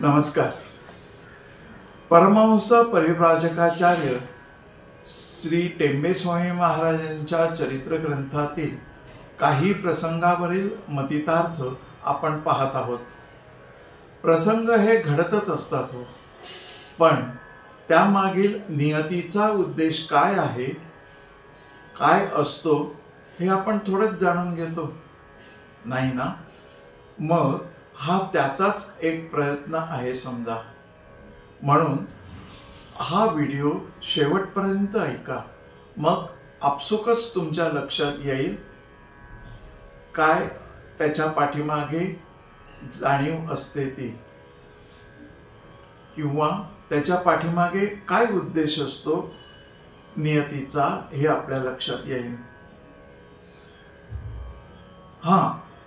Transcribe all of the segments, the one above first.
नमस्कार. परमहंस परिव्राजकाचार्य श्री टेंबेस्वामी महाराजांच्या चरित्र ग्रंथातील काही प्रसंगावरील मतितार्थ आपण पाहत आहोत. प्रसंग हे घडतच असतात हो, पण त्यामागील नियतीचा उद्देश काय आहे, काय असतो हे आपण थोडंच जाणून घेतो नाही ना. मग हा त्याचाच एक प्रयत्न आहे समजा. म्हणून हा व्हिडिओ शेवटपर्यंत ऐका, मग आपसुकच तुमच्या लक्षात येईल काय त्याच्या पाठीमागे जाणीव असते ती, किंवा त्याच्या पाठीमागे काय उद्देश असतो नियतीचा हे आपल्या लक्षात येईल.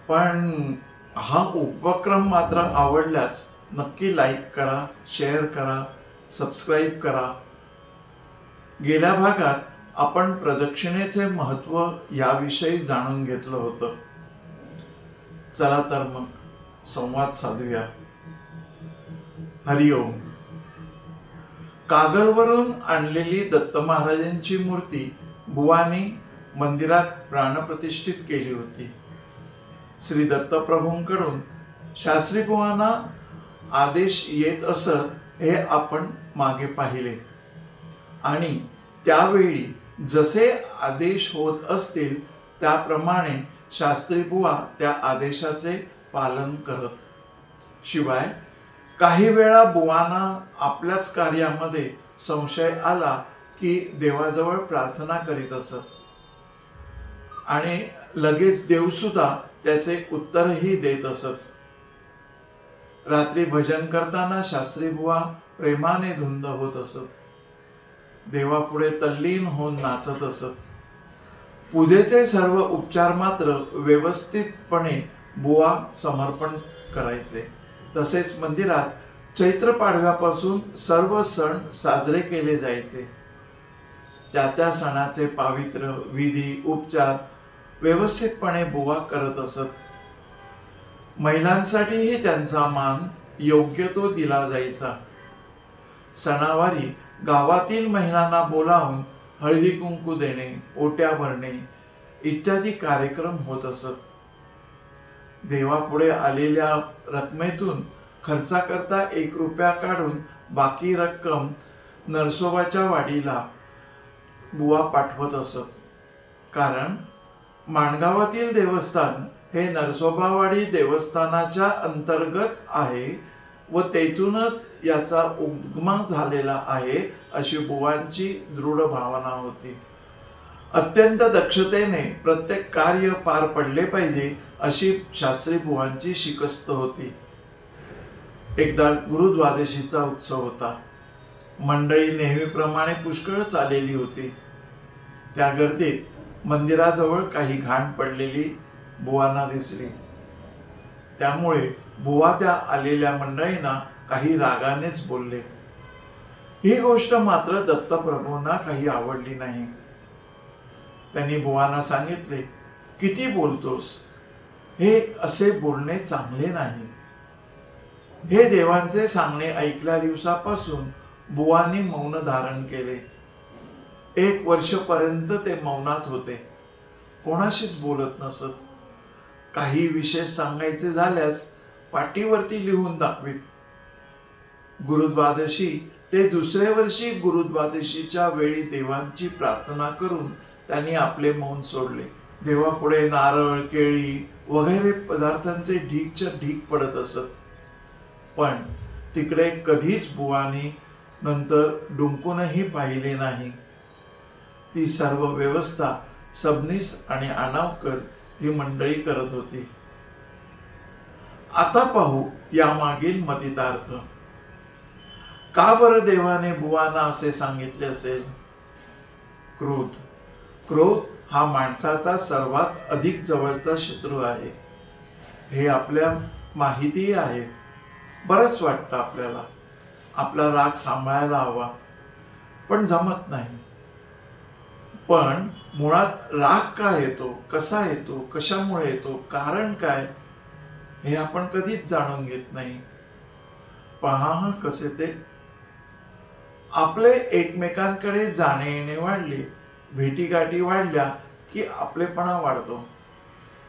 पण हा उपक्रम मात्र आवडल्यास नक्की लाईक करा, शेअर करा, सबस्क्राईब करा. गेल्या भागात आपण प्रदक्षिणेचे महत्त्व याविषयी जाणून घेतलं होतं. चला तर मग संवाद साधूया. हरिओम. कागलवरून आणलेली दत्त महाराजांची मूर्ती बुवानी मंदिरात प्राणप्रतिष्ठित केली होती. श्री दत्तप्रभूंकडून शास्त्री बुवांना आदेश येत असत हे आपण मागे पाहिले, आणि त्यावेळी जसे आदेश होत असतील त्याप्रमाणे शास्त्री बुवा त्या आदेशाचे पालन करत. शिवाय काही वेळा बुवांना आपल्याच कार्यामध्ये संशय आला की देवाजवळ प्रार्थना करीत असत, आणि लगेच देवसुद्धा त्याचे उत्तरही देत असत. रात्री भजन करताना शास्त्री बुवा प्रेमाने धुंद होत असत. देवापुढे तल्लीन होऊन नाचत असत. पूजेचे सर्व उपचार मात्र व्यवस्थितपणे बुवा समर्पण करायचे. तसेच मंदिरात चैत्र पाडव्यापासून सर्व सण साजरे केले जायचे. त्या सणाचे पावित्र्य, विधी, उपचार व्यवस्थितपणे बुवा करत असत. महिलांसाठीही त्यांचा मान योग्य तो दिला जायचा. सणावारी गावातील महिलांना बोलावून हळदी कुंकू देणे, ओट्या भरणे इत्यादी कार्यक्रम होत असत. देवापुढे आलेल्या रकमेतून खर्चाकरता 1 रुपया काढून बाकी रक्कम नरसोबाच्या वाडीला बुवा पाठवत असत. कारण माणगावातील देवस्थान हे नरसोबावाडी देवस्थानाच्या अंतर्गत आहे व तेथूनच याचा उगम झालेला आहे अशी बुवांची दृढ भावना होती. अत्यंत दक्षतेने प्रत्येक कार्य पार पडले पाहिजे अशी शास्त्री बुवांची शिकस्त होती. एकदा गुरुद्वादशीचा उत्सव होता. मंडळी नेहमीप्रमाणे पुष्कळच आलेली होती. त्या गर्दीत मंदिराजवळ काही घाण पडलेली बुवांना दिसली. त्यामुळे बुवा त्या आलेल्या मंडळींना काही रागानेच बोलले. ही गोष्ट मात्र दत्तप्रभूंना काही आवडली नाही. त्यांनी बुवांना सांगितले, किती बोलतोस, हे असे बोलणे चांगले नाही. हे देवांचे सांगणे ऐकल्या दिवसापासून बुवांनी मौन धारण केले. 1 वर्षपर्यंत ते मौनात होते. कोणाशीच बोलत नसत. काही विशेष सांगायचे झाल्यास पाटीवरती लिहून दाखवीत. गुरुद्वादशी ते दुसऱ्या वर्षी गुरुद्वादशीच्या वेळी देवांची प्रार्थना करून त्यांनी आपले मौन सोडले. देवापुढे नारळ, केळी वगैरे पदार्थांचे ढीगच्या ढीग पडत असत. पण तिकडे कधीच बुवांनी नंतर डुंकूनही पाहिले नाही. ती सर्व व्यवस्था सबनीस आणि अनावकर ही मंडळी करत होती. आता पाहू यामागील मतितार्थ. का बरं देवाने बुवांना असे सांगितले असेल? क्रोध हा माणसाचा सर्वात अधिक जवळचा शत्रू आहे हे आपल्या माहिती आहे. बरंच वाटतं आपल्याला आपला राग सांभाळायला हवा, पण जमत नाही. पण मुळात राग का येतो, कसा येतो, कशामुळे येतो, कारण काय हे आपण कधीच जाणून घेत नाही. पहा कसे ते. आपले एकमेकांकडे जाणे येणे वाढले, भेटीगाठी वाढल्या की आपलेपणा वाढतो,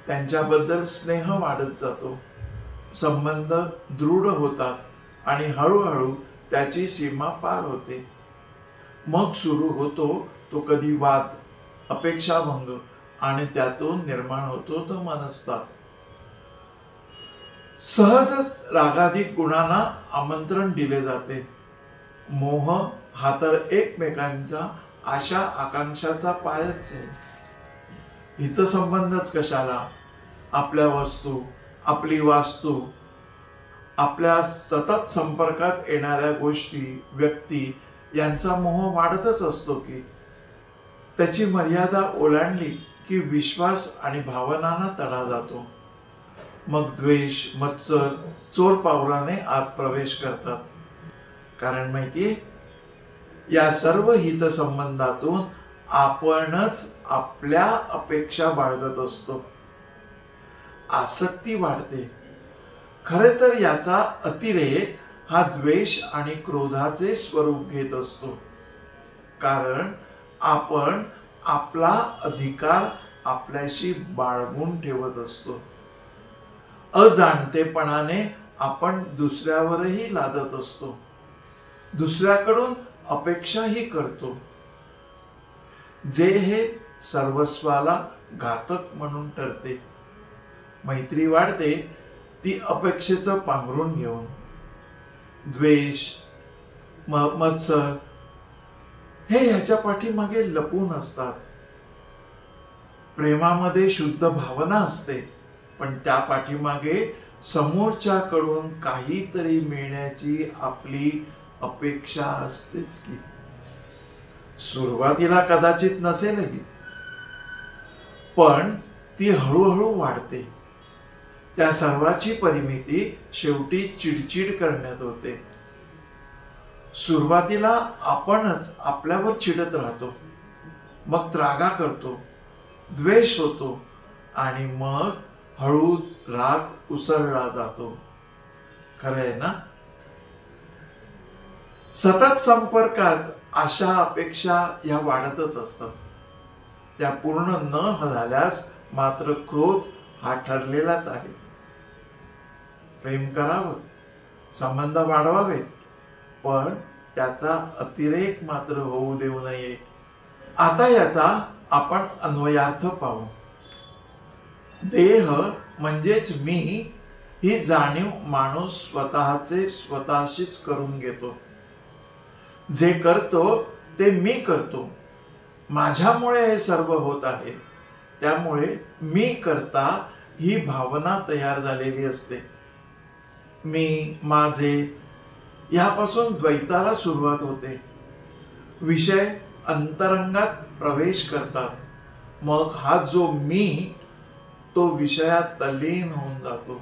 त्यांच्याबद्दल स्नेह वाढत जातो, संबंध दृढ होतात आणि हळूहळू त्याची सीमा पार होते. मग सुरू होतो तो कधी वाद, अपेक्षाभंग आणि त्यातून निर्माण होतो तो मनस्ताप. सहजच रागाधिक गुणांना आमंत्रण दिले जाते. मोह हा तर एकमेकांच्या आशा आकांक्षाचा पायच आहे. हितसंबंधच कशाला, आपल्या वस्तू, आपली वास्तू, आपल्या सतत संपर्कात येणाऱ्या गोष्टी, व्यक्ती यांचा मोह वाढतच असतो की. त्याची मर्यादा ओलांडली की विश्वास आणि भावनांना तडा जातो. मग द्वेष, मत्सर चोर पावलाने आत प्रवेश करतात. कारण माहितीये, या सर्व हितसंबंधातून आपणच आपल्या अपेक्षा बाळगत असतो. आसक्ती वाढते. खरे तर याचा अतिरेक हा द्वेष आणि क्रोधाचे स्वरूप घेत असतो. कारण आपण आपला अधिकार आपल्याशी बाळगून ठेवत असतो. अजाणतेपणाने आपण दुसऱ्यावरही लादत असतो, दुसऱ्याकडून अपेक्षाही करतो, जे हे सर्वस्वाला घातक म्हणून ठरते. मैत्री वाढते ती अपेक्षेचं पांघरून घेऊन. द्वेष, मत्सर हे ह्याच्या पाठीमागे लपून असतात. प्रेमामध्ये शुद्ध भावना असते, पण त्या पाठीमागे समोरच्याकडून काहीतरी मिळण्याची आपली अपेक्षा असतेच की. सुरुवातीला कदाचित नसेलही, पण ती हळूहळू वाढते. त्या सर्वाची परिमिती शेवटी चिडचिड करण्यात होते. सुरुवातीला आपणच आपल्यावर चिडत राहतो, मग त्रागा करतो, द्वेष होतो आणि मग हळूच राग उसळला जातो. खरं आहे ना? सतत संपर्कात आशा अपेक्षा या वाढतच असतात. त्या पूर्ण न झाल्यास मात्र क्रोध हा ठरलेलाच आहे. प्रेम करावं, संबंध वाढवावेत, पण त्याचा अतिरेक मात्र होऊ देऊ नये. आता याचा आपण अन्वयार्थ पाहू. देह म्हणजेच मी ही जाणीव माणूस स्वतःशीच करून घेतो. जे करतो ते मी करतो, माझ्यामुळे हे सर्व होत आहे, त्यामुळे मी करता ही भावना तयार झालेली असते. मी, माझे यापासून द्वैताला सुरुवात होते. विषय अंतरंगात प्रवेश करतात. मग हा जो मी तो विषयात तल्लीन होऊन जातो.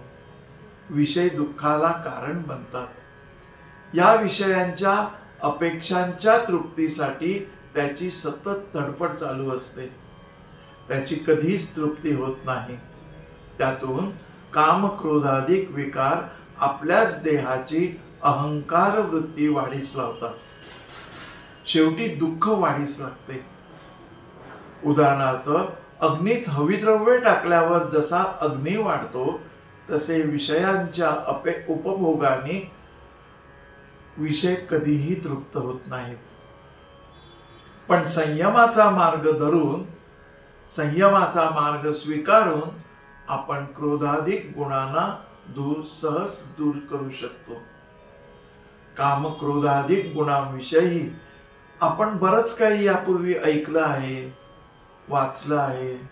विषय दुःखाला कारण बनतात. या विषयांच्या अपेक्षांच्या तृप्तीसाठी त्याची सतत धडपड चालू असते. त्याची कधीच तृप्ती होत नाही. त्यातून काम क्रोधाधिक विकार आपल्याच देहाची अहंकार वृत्ती वाढीस लावतात. शेवटी दुःख वाढीस लागते. उदाहरणार्थ, अग्नीत हविद्रव्य टाकल्यावर जसा अग्नी वाढतो, तसे विषयांच्या उपभोगाने विषय कधीही तृप्त होत नाहीत. पण संयमाचा मार्ग धरून, संयमाचा मार्ग स्वीकारून आपण क्रोधाधिक गुणांना सहज दूर करू शकतो. काम क्रोधाधिक गुणांविषयी आपण बरंच काही यापूर्वी ऐकलं आहे, वाचलं आहे,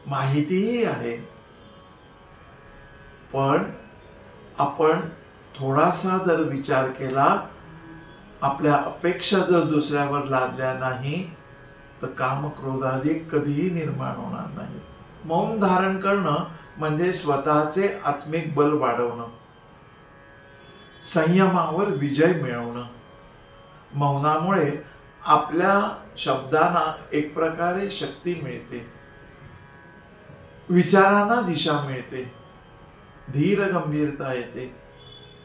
माहितीही आहे. पण आपण थोडासा जर विचार केला, आपल्या अपेक्षा जर दुसऱ्यावर लादल्या नाही, तर काम क्रोधाधिक कधीही निर्माण होणार नाहीत. मौन धारण करणं म्हणजे स्वतःचे आत्मिक बल वाढवणं, संयमावर विजय मिळवणं. मौनामुळे आपल्या शब्दांना एक प्रकारे शक्ती मिळते, विचारांना दिशा मिळते, धीर गंभीरता येते,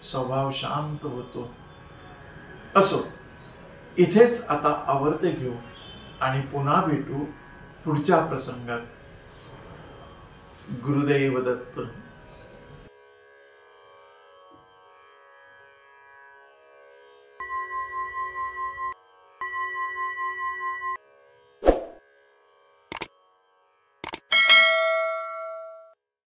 स्वभाव शांत होतो. असो, इथेच आता आवर्ते घेऊ आणि पुन्हा भेटू पुढच्या प्रसंगात. गुरुदेव दत्त.